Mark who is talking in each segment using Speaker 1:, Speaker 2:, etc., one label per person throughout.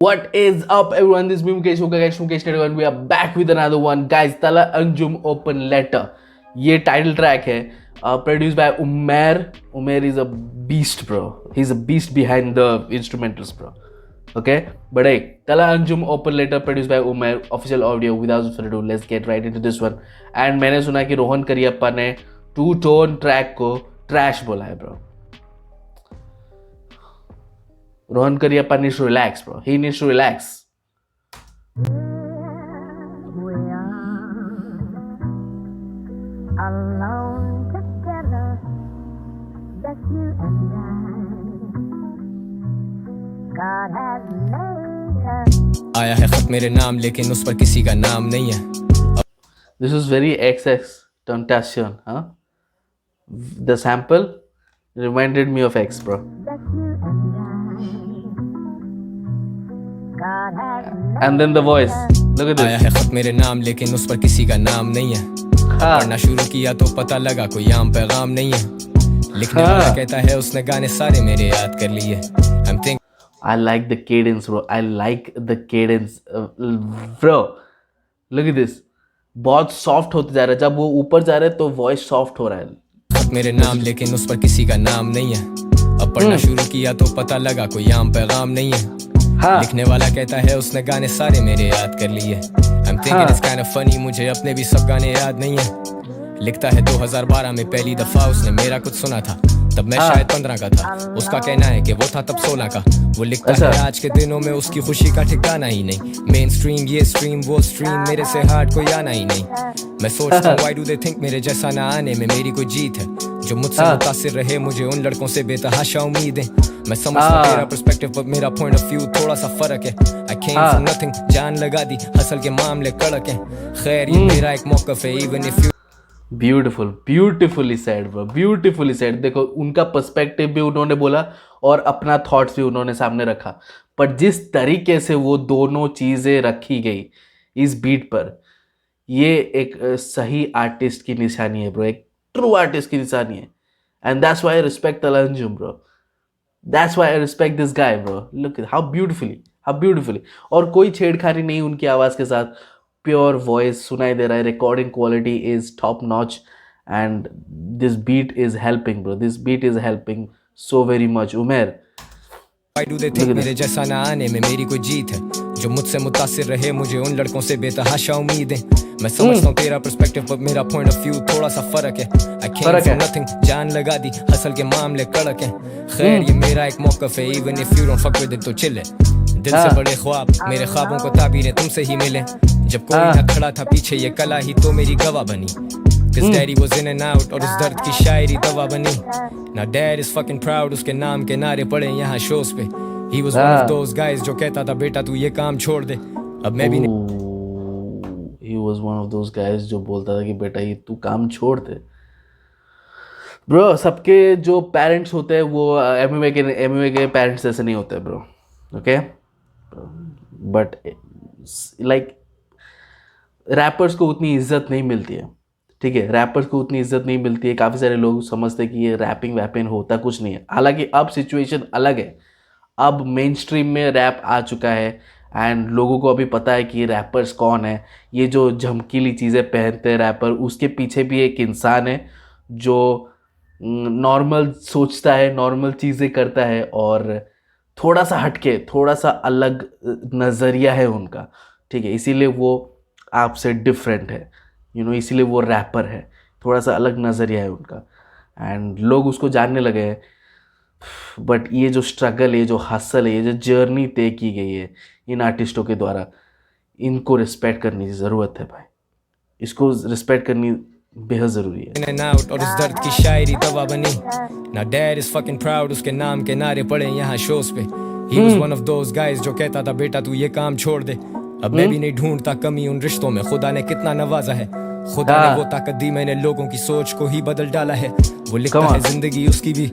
Speaker 1: What is up, everyone? This is me, Mukesh Hoka, guys. Mukesh Network, and we are back with another one, guys. Tala Anjum Open Letter. ये title track है produce by Umer. Umer is a beast bro. He is a beast behind the instrumentals bro. Okay, but hey, Tala Anjum Open Letter produced by Umair, official audio. Without further ado, let's get right into this one. And मैंने सुना कि रोहन करियप्पा ने to tone track को trash बोला है bro. Rohan Kariappa needs to relax, bro. He needs to relax.
Speaker 2: We are alone together, just you and I. God has made us.
Speaker 3: आया है खत मेरे नाम लेकिन उस पर किसी का नाम नहीं है.
Speaker 1: This is very XX Tentacion, huh? The sample reminded me of X, bro.
Speaker 2: Just you and I. God has made
Speaker 1: And then the voice. Look at
Speaker 3: आया
Speaker 1: this.
Speaker 3: है खत मेरे नाम लेकिन उस पर किसी का नाम नहीं है. पढ़ना शुरू किया तो पता लगा कोई आम पैगाम नहीं है. लिखने वाला कहता है उसने गाने सारे मेरे याद कर लिए. I'm thinking
Speaker 1: I like the cadence, bro. I like the cadence, bro. Look at this. बहुत सॉफ्ट होते जा रहा है. जब वो ऊपर जा रहा है तो वॉइस सॉफ्ट हो रहा है.
Speaker 3: खत मेरे नाम लेकिन उस पर किसी का नाम नहीं है. अब पढ़ना शुरू किया तो पता लगा कोई आम पैगाम नहीं है.
Speaker 1: हाँ.
Speaker 3: लिखने वाला कहता है उसने गाने सारे मेरे याद कर लिए. I'm thinking it's kind of funny, मुझे अपने भी सब गाने याद नहीं है. लिखता है 2012 में पहली दफा उसने मेरा कुछ सुना था. तब मैं शायद 15 का था. उसका कहना है कि वो था तब 16 का. वो लिखता है आज के दिनों में उसकी खुशी का ठिकाना ही नहीं. मेन स्ट्रीम ये स्ट्रीम वो स्ट्रीम मेरे से हार्ड कोई आना ही नहीं. मैं सोचता हूँ why do they think मेरे जैसा ना आने में मेरी कोई जीत है. जो मुझसे मुतासिर रहे मुझे उन लड़कों से बेतहाशा उम्मीदें. मैं समझता हूँ तेरा पर्सपेक्टिव पर मेरा पॉइंट ऑफ व्यू थोड़ा सा फर्क है. I came from nothing, जान लगा दी, हसल के मामले कड़क हैं. खैर ये मेरा एक मौकफ है even if you
Speaker 1: beautifully said bro. Beautifully said. देखो उनका पर्सपेक्टिव भी उन्होंने बोला और अपना थॉट्स भी उन्होंने सामने रखा. पर जिस तरीके से वो दोनों चीज़ें रखी गई इस बीट पर, ये एक सही आर्टिस्ट की निशानी है ब्रो. एक ट्रू आर्टिस्ट की निशानी है. And that's why I respect Talha Anjum bro. That's why I respect this guy bro. Look how beautifully. और कोई छेड़खानी नहीं उनकी आवाज़ के साथ. प्योर वॉइस सुनाई दे रहा है. Recording quality is top notch and this beat is helping bro. This beat is helping so very much. Umer,
Speaker 3: Why do they think मेरे जैसा ना आने में मेरी कोई जीत है. जो मुझसे मुतासिर रहे मुझे उन लड़कों से बेतहाशा उम्मीदें. मैं समझता हूँ तेरा पर्सपेक्टिव पर मेरा पॉइंट ऑफ व्यू थोड़ा सा फर्क है. I came from nothing, जान लगा दी, हसल के मामले कड़क हैं. खैर ये मेरा एक मौकफ है even if you don't fuck with it तो chill है. दिल से बड़े ख्वाब मेरे ख्वाबों को ताबीरें तुमसे ही मिले. जब कोई ना खड़ा था पीछे ये कला ही तो मेरी गवाह बनी. Cause daddy was in and out और उस दर्द की शायरी दवा बनी. Now dad is fucking proud उसके नाम के नारे पड़े यहाँ शोज पे. He was one of those guys जो कहता था बेटा तू ये काम छोड़ दे. अब मैं भी
Speaker 1: he was one of those guys जो बोलता था कि बेटा ये तू काम छोड़ दे. ब्रो सबके जो पेरेंट्स होते हैं वो एमवे के पेरेंट्स जैसे नहीं होते bro. Okay, but like rappers को उतनी इज्जत नहीं मिलती है. ठीक है, रैपर्स को उतनी इज्जत नहीं मिलती है. काफ़ी सारे लोग समझते हैं कि ये रैपिंग वैपिंग होता कुछ नहीं है. हालांकि अब सिचुएशन अलग है. अब मेन स्ट्रीम में रैप आ चुका है एंड लोगों को अभी पता है कि रैपर्स कौन है. ये जो झमकीली चीज़ें पहनते हैं रैपर, उसके पीछे भी एक इंसान है जो नॉर्मल सोचता है, नॉर्मल चीज़ें करता है और थोड़ा सा हटके, थोड़ा सा अलग नज़रिया है उनका. ठीक है, इसीलिए वो आपसे डिफरेंट है. इसीलिए वो रैपर है. थोड़ा सा अलग नज़रिया है उनका एंड लोग उसको जानने लगे हैं. बट ये जो स्ट्रगल है, ये जो हसल है, ये जो जर्नी तय की गई है इन आर्टिस्टों के द्वारा, इनको रिस्पेक्ट करने की ज़रूरत है भाई. इसको रिस्पेक्ट करनी बेहद ज़रूरी है.
Speaker 3: in and out और उस दर्द की शायरी दवा बनी. Now dad is fucking proud उसके नाम के नारे पड़े यहाँ शोज पे. He was one of those guys जो कहता था बेटा तू ये काम छोड़ दे. अब मैं भी नहीं ढूंढता कमी उन रिश्तों में. खुदा ने कितना नवाजा है. खुदा ने वो ताकत दी, मैंने लोगों की सोच को ही बदल डाला है. वो लिखता है जिंदगी उसकी भी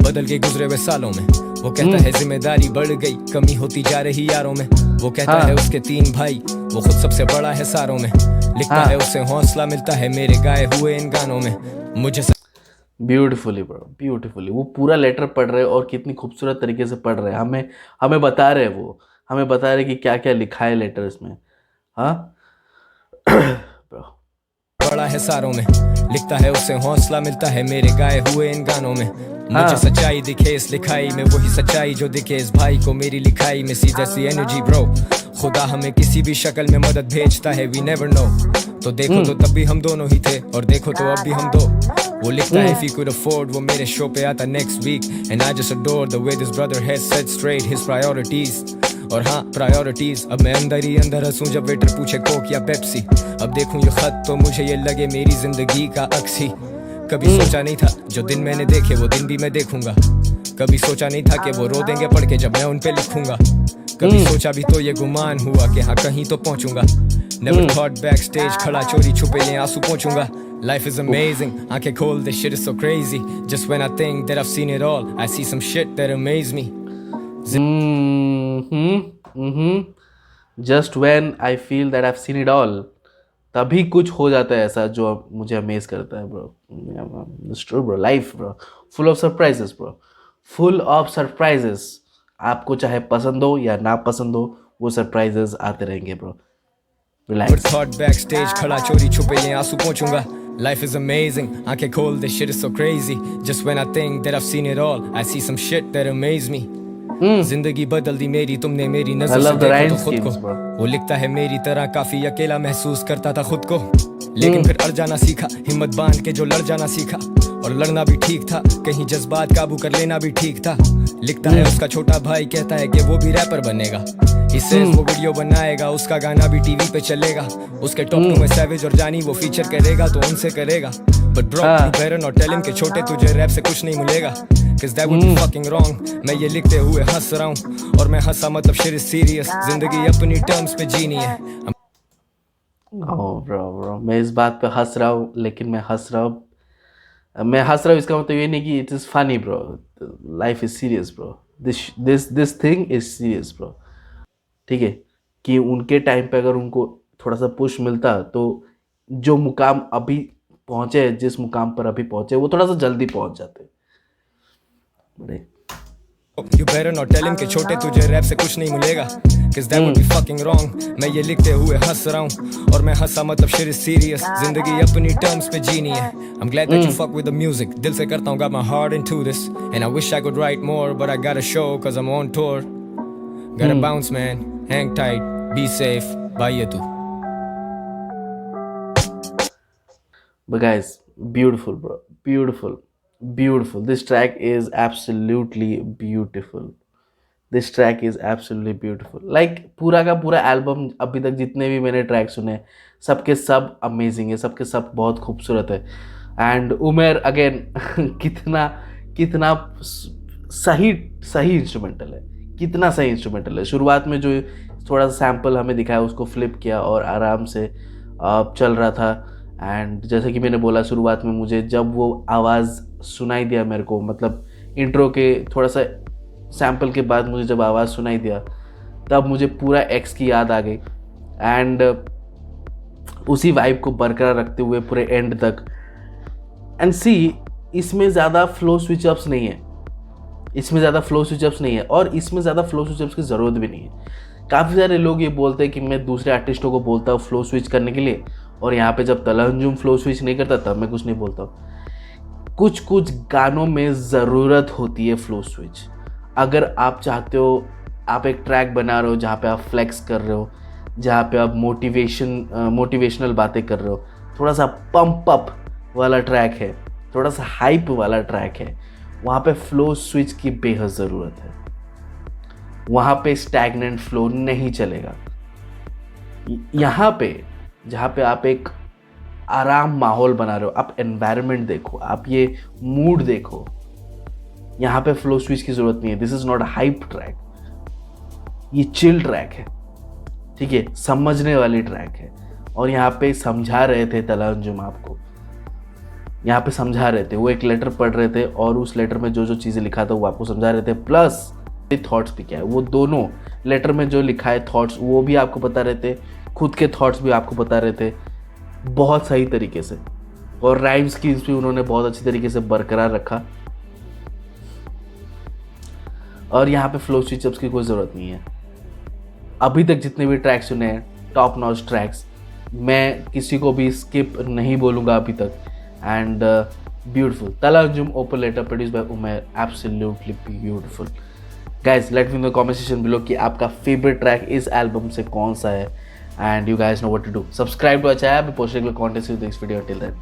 Speaker 3: बदल के गुजरे हुए सालों में. वो कहता है जिम्मेदारी बढ़ गई, कमी होती जा रही यारों में. वो कहता है उसके 3 भाई, वो खुद सबसे बड़ा है सारों में. लिखता है उससे हौसला मिलता है मेरे गाए हुए इन गानों में. मुझे
Speaker 1: ब्यूटीफुली ब्रो, ब्यूटीफुली. वो पूरा लेटर पढ़ रहे हैं और कितनी खूबसूरत तरीके से पढ़ रहे हैं. हमें बता रहे हैं वो. हमें बता रहे कि क्या क्या लिखा है लेटर्स में। हाँ ब्रो,
Speaker 3: बड़ा है सारों में, लिखता है उसे हौसला मिलता है मेरे गाए हुए इन गानों में। मुझे सच्चाई दिखे इस लिखाई में, वही सच्चाई जो दिखे इस भाई को मेरी लिखाई में। सी जैसी एनर्जी ब्रो, खुदा हमें किसी भी शक्ल में मदद भेजता है, वी नेवर नो। तो देखो तो तब भी हम दोनों ही थे, और देखो तो अब भी हम दो। वो लिखता है if he could afford, वो मेरे शो पे आता next week, and I just adore the way this brother has set straight his priorities। और हाँ प्रायोरिटीज, अब मैं अंदर ही अंदर हंसूं जब वेटर पूछे कोक या पेप्सी। अब देखूं ये खत तो मुझे ये लगे मेरी जिंदगी का अक्स ही। कभी सोचा नहीं था जो दिन मैंने देखे वो दिन भी मैं देखूंगा। कभी सोचा नहीं था कि वो रो देंगे पढ़ के जब मैं उन पे लिखूंगा। कभी सोचा भी तो ये गुमान हुआ कि हाँ कहीं तो पहुंचूंगा। Never thought backstage खड़ा चोरी छुपे ये आंसू पहुंचूंगा। Life is amazing, आंखें खोल this shit is so crazy। Just when I think that I've seen it all, I see some shit that amaze me।
Speaker 1: Just when I feel that I have seen it all, तभी कुछ हो जाता है ऐसा जो मुझे amaze करता है bro. It's true bro, life bro full of surprises bro, full of surprises. आपको चाहे पसंद हो या ना पसंद हो, वो सरप्राइजेस आते रहेंगे bro. Relax.
Speaker 3: Thought back stage खड़ा चोरी छुपे ये आंसू पहुंचूंगा। Life is amazing, आंखें खोल this shit is so crazy। Just when I think that I've seen it all, I see some shit that amaze me। जिंदगी बदल दी मेरी तुमने मेरी नजर से देखा तो खुद को। वो लिखता है मेरी तरह काफी अकेला महसूस करता था खुद को, लेकिन फिर अड़ जाना सीखा, हिम्मत बांध के जो लड़ जाना सीखा। और लड़ना भी ठीक था, कहीं जज्बात काबू कर लेना भी ठीक था। लिखता है उसका छोटा भाई कहता है कि वो भी रैपर बनेगा, इससे वो वीडियो बनाएगा, उसका गाना भी टीवी पे चलेगा। उसके टॉप 2 में सैवेज और जानी वो फीचर करेगा तो उनसे करेगा। But bro you better not tell him कि छोटे तुझे रैप से कुछ नहीं मिलेगा, cause that would be fucking wrong। मैं ये लिखते हुए हंस रहा हूँ, और मैं हंसा मतलब shit is serious। जिंदगी अपनी टर्म्स पे जीनी है।
Speaker 1: ओह ब्रो मैं इस बात पे हंस रहा हूँ, लेकिन मैं हंस रहा हूँ इसका मतलब ये नहीं कि it is funny bro. Life is serious bro, this thing is serious bro. ठीक है कि उनके टाइम पे अगर उनको थोड़ा सा पुश मिलता तो जो मुकाम अभी पहुँचे, जिस मुकाम पर अभी पहुँचे, वो थोड़ा सा जल्दी पहुँच जाते। बड़े
Speaker 3: You better not tell him कि छोटे तुझे रैप से कुछ नहीं मिलेगा, cause that would be fucking wrong। मैं ये लिखते हुए हंस रहा हूँ, और मैं हंसा मतलब shit is serious। जिंदगी अपनी टर्म्स पे जीनी है। I'm glad that you fuck with the music। दिल से करता हूँ got my heart into this, and I wish I could write more, but I got a show cause I'm on tour। Gotta bounce man, hang tight, be safe, bye ये तू।
Speaker 1: But guys, beautiful bro, beautiful। This track is absolutely beautiful। This track is absolutely beautiful। Like पूरा का पूरा album अभी तक जितने भी मैंने ट्रैक सुने, सबके सब अमेजिंग है, सबके सब बहुत खूबसूरत है। एंड उमेर अगेन कितना सही इंस्ट्रूमेंटल है, कितना सही इंस्ट्रूमेंटल है। शुरुआत में जो थोड़ा सा सैम्पल हमें दिखाया उसको फ्लिप किया और आराम से चल रहा था। एंड जैसे कि मैंने बोला शुरुआत में, मुझे जब वो आवाज़ सुनाई दिया मेरे को, मतलब इंट्रो के थोड़ा सा सैम्पल के बाद मुझे जब आवाज़ सुनाई दिया, तब मुझे पूरा एक्स की याद आ गई। एंड उसी वाइब को बरकरार रखते हुए पूरे एंड तक। एंड सी, इसमें ज़्यादा फ्लो स्विच अप्स नहीं है, और इसमें ज़्यादा फ्लो स्विच अप्स की ज़रूरत भी नहीं है। काफ़ी सारे लोग ये बोलते हैं कि मैं दूसरे आर्टिस्टों को बोलता हूँ फ्लो स्विच करने के लिए, और यहाँ पे जब तलहंजुम फ्लो स्विच नहीं करता तब मैं कुछ नहीं बोलता हूँ। कुछ गानों में ज़रूरत होती है फ्लो स्विच। अगर आप चाहते हो, आप एक ट्रैक बना रहे हो जहाँ पे आप फ्लेक्स कर रहे हो, जहाँ पे आप मोटिवेशनल बातें कर रहे हो, थोड़ा सा पंप अप वाला ट्रैक है, थोड़ा सा हाइप वाला ट्रैक है, वहाँ पे फ्लो स्विच की बेहद ज़रूरत है। वहाँ पे स्टैग्नेंट फ्लो नहीं चलेगा। यहाँ पे जहाँ पे आप एक आराम माहौल बना रहे हो, आप एनवायरनमेंट देखो, आप ये मूड देखो, यहाँ पे फ्लो स्विच की ज़रूरत नहीं है। This is not a hype track, ये चिल ट्रैक है, ठीक है, समझने वाली ट्रैक है। और यहाँ पे समझा रहे थे तलहंजुम आपको, यहाँ पे समझा रहे थे, वो एक लेटर पढ़ रहे थे और उस लेटर में जो जो चीज़ें लिखा था वो आपको समझा रहे थे, प्लस थॉट्स भी क्या है, वो दोनों लेटर में जो लिखा है थॉट्स वो भी आपको बता रहे थे, खुद के थॉट्स भी आपको बता रहे थे बहुत सही तरीके से। और राइम स्कीम्स भी उन्होंने बहुत अच्छी तरीके से बरकरार रखा। और यहाँ पे फ्लो स्विच अप्स की कोई ज़रूरत नहीं है। अभी तक जितने भी ट्रैक्स सुने हैं टॉप नॉच ट्रैक्स, मैं किसी को भी स्किप नहीं बोलूँगा अभी तक. And beautiful Talha Anjum open letter produce by Umair, absolutely beautiful. Guys let me in the comment section below कि आपका फेवरेट ट्रैक इस एल्बम से कौन सा है. And you guys know what to do. Subscribe to our channel, posting content in this video. Till then